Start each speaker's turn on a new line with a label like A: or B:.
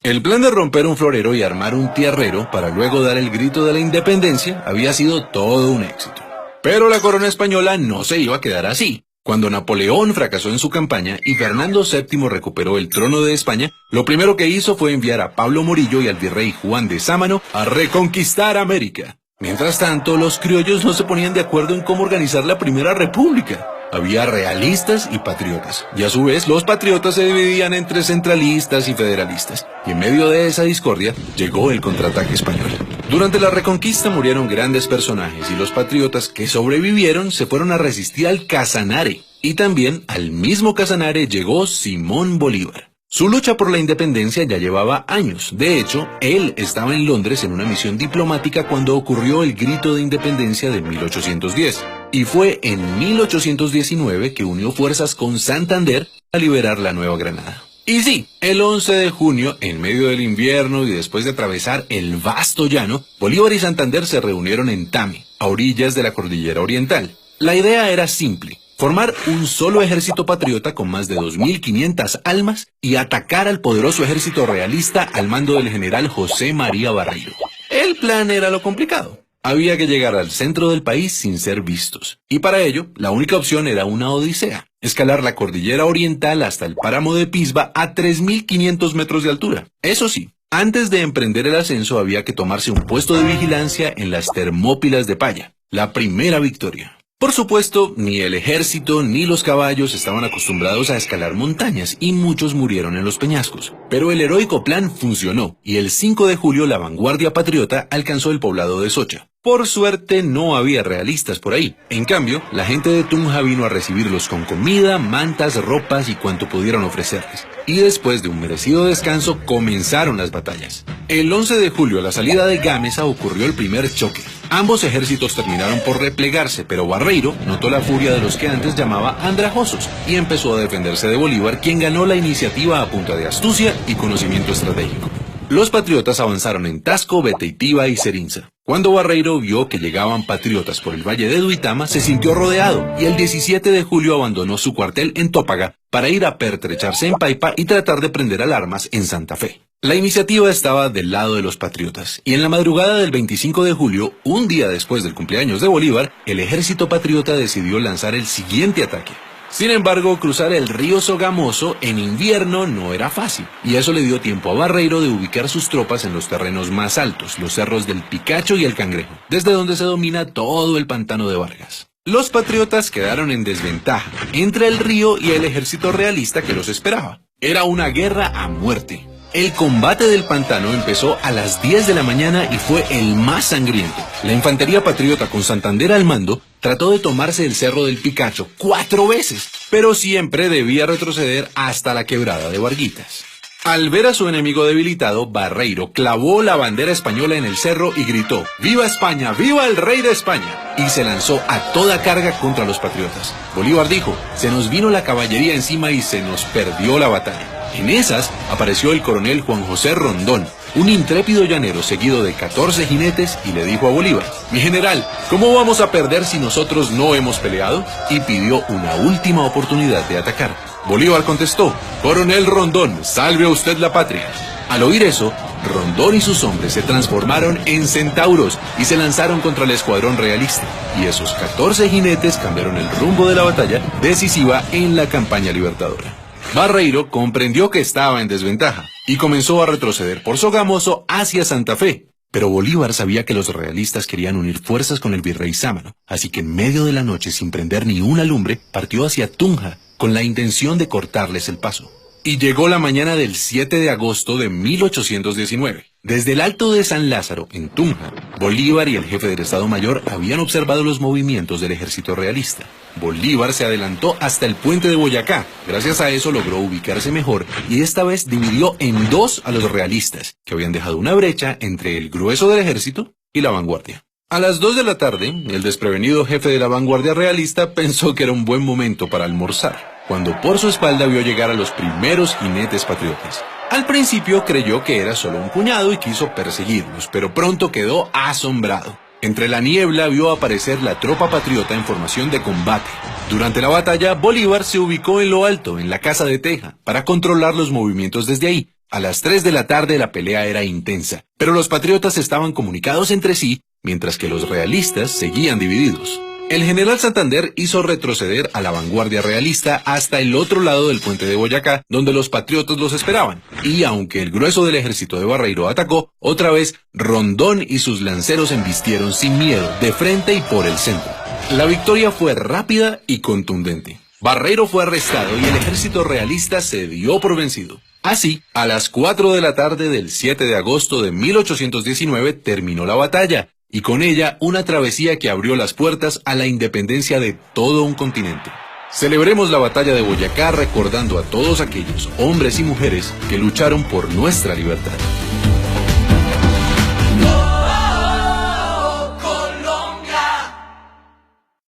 A: El plan de romper un florero y armar un tierrero para luego dar el grito de la independencia había sido todo un éxito. Pero la corona española no se iba a quedar así. Cuando Napoleón fracasó en su campaña y Fernando VII recuperó el trono de España, lo primero que hizo fue enviar a Pablo Morillo y al virrey Juan de Sámano a reconquistar América. Mientras tanto, los criollos no se ponían de acuerdo en cómo organizar la primera república. Había realistas y patriotas, y a su vez los patriotas se dividían entre centralistas y federalistas, y en medio de esa discordia llegó el contraataque español. Durante la reconquista murieron grandes personajes y los patriotas que sobrevivieron se fueron a resistir al Casanare, y también al mismo Casanare llegó Simón Bolívar. Su lucha por la independencia ya llevaba años. De hecho, él estaba en Londres en una misión diplomática cuando ocurrió el grito de independencia de 1810. Y fue en 1819 que unió fuerzas con Santander a liberar la Nueva Granada. Y sí, el 11 de junio, en medio del invierno y después de atravesar el vasto llano, Bolívar y Santander se reunieron en Tame, a orillas de la Cordillera Oriental. La idea era simple: formar un solo ejército patriota con más de 2.500 almas y atacar al poderoso ejército realista al mando del general José María Barreiro. El plan era lo complicado. Había que llegar al centro del país sin ser vistos. Y para ello, la única opción era una odisea: escalar la Cordillera Oriental hasta el páramo de Pisba a 3.500 metros de altura. Eso sí, antes de emprender el ascenso había que tomarse un puesto de vigilancia en las Termópilas de Paya, la primera victoria. Por supuesto, ni el ejército ni los caballos estaban acostumbrados a escalar montañas y muchos murieron en los peñascos. Pero el heroico plan funcionó y el 5 de julio la vanguardia patriota alcanzó el poblado de Socha. Por suerte no había realistas por ahí. En cambio, la gente de Tunja vino a recibirlos con comida, mantas, ropas y cuanto pudieron ofrecerles. Y después de un merecido descanso comenzaron las batallas. El 11 de julio a la salida de Gámeza ocurrió el primer choque. Ambos ejércitos terminaron por replegarse, pero Barreiro notó la furia de los que antes llamaba andrajosos y empezó a defenderse de Bolívar, quien ganó la iniciativa a punta de astucia y conocimiento estratégico. Los patriotas avanzaron en Tasco, Beteitiva y Serinza. Cuando Barreiro vio que llegaban patriotas por el valle de Duitama, se sintió rodeado y el 17 de julio abandonó su cuartel en Tópaga para ir a pertrecharse en Paipa y tratar de prender alarmas en Santa Fe. La iniciativa estaba del lado de los patriotas, y en la madrugada del 25 de julio, un día después del cumpleaños de Bolívar, el ejército patriota decidió lanzar el siguiente ataque. Sin embargo, cruzar el río Sogamoso en invierno no era fácil, y eso le dio tiempo a Barreiro de ubicar sus tropas en los terrenos más altos, los cerros del Picacho y el Cangrejo, desde donde se domina todo el pantano de Vargas. Los patriotas quedaron en desventaja entre el río y el ejército realista que los esperaba. Era una guerra a muerte. El combate del pantano empezó a las 10 de la mañana y fue el más sangriento. La infantería patriota con Santander al mando trató de tomarse el cerro del Picacho 4 veces, pero siempre debía retroceder hasta la quebrada de Varguitas. Al ver a su enemigo debilitado, Barreiro clavó la bandera española en el cerro y gritó: ¡Viva España! ¡Viva el rey de España! Y se lanzó a toda carga contra los patriotas. Bolívar dijo: se nos vino la caballería encima y se nos perdió la batalla. En esas apareció el coronel Juan José Rondón, un intrépido llanero seguido de 14 jinetes, y le dijo a Bolívar: mi general, ¿cómo vamos a perder si nosotros no hemos peleado? Y pidió una última oportunidad de atacar. Bolívar contestó: coronel Rondón, salve a usted la patria. Al oír eso, Rondón y sus hombres se transformaron en centauros y se lanzaron contra el escuadrón realista. Y esos 14 jinetes cambiaron el rumbo de la batalla decisiva en la campaña libertadora. Barreiro comprendió que estaba en desventaja y comenzó a retroceder por Sogamoso hacia Santa Fe. Pero Bolívar sabía que los realistas querían unir fuerzas con el virrey Sámano, así que en medio de la noche, sin prender ni una lumbre, partió hacia Tunja con la intención de cortarles el paso. Y llegó la mañana del 7 de agosto de 1819. Desde el Alto de San Lázaro, en Tunja, Bolívar y el jefe del Estado Mayor habían observado los movimientos del ejército realista. Bolívar se adelantó hasta el puente de Boyacá. Gracias a eso logró ubicarse mejor y esta vez dividió en dos a los realistas, que habían dejado una brecha entre el grueso del ejército y la vanguardia. A las 2 de la tarde, el desprevenido jefe de la vanguardia realista pensó que era un buen momento para almorzar, cuando por su espalda vio llegar a los primeros jinetes patriotas. Al principio creyó que era solo un puñado y quiso perseguirlos, pero pronto quedó asombrado. Entre la niebla vio aparecer la tropa patriota en formación de combate. Durante la batalla, Bolívar se ubicó en lo alto, en la Casa de Teja, para controlar los movimientos desde ahí, A las 3 de la tarde la pelea era intensa, pero los patriotas estaban comunicados entre sí, mientras que los realistas seguían divididos. El general Santander hizo retroceder a la vanguardia realista hasta el otro lado del puente de Boyacá, donde los patriotas los esperaban. Y aunque el grueso del ejército de Barreiro atacó, otra vez Rondón y sus lanceros embistieron sin miedo, de frente y por el centro. La victoria fue rápida y contundente. Barreiro fue arrestado y el ejército realista se dio por vencido. Así, a las 4 de la tarde del 7 de agosto de 1819 terminó la batalla, y con ella una travesía que abrió las puertas a la independencia de todo un continente. Celebremos la batalla de Boyacá recordando a todos aquellos hombres y mujeres que lucharon por nuestra libertad.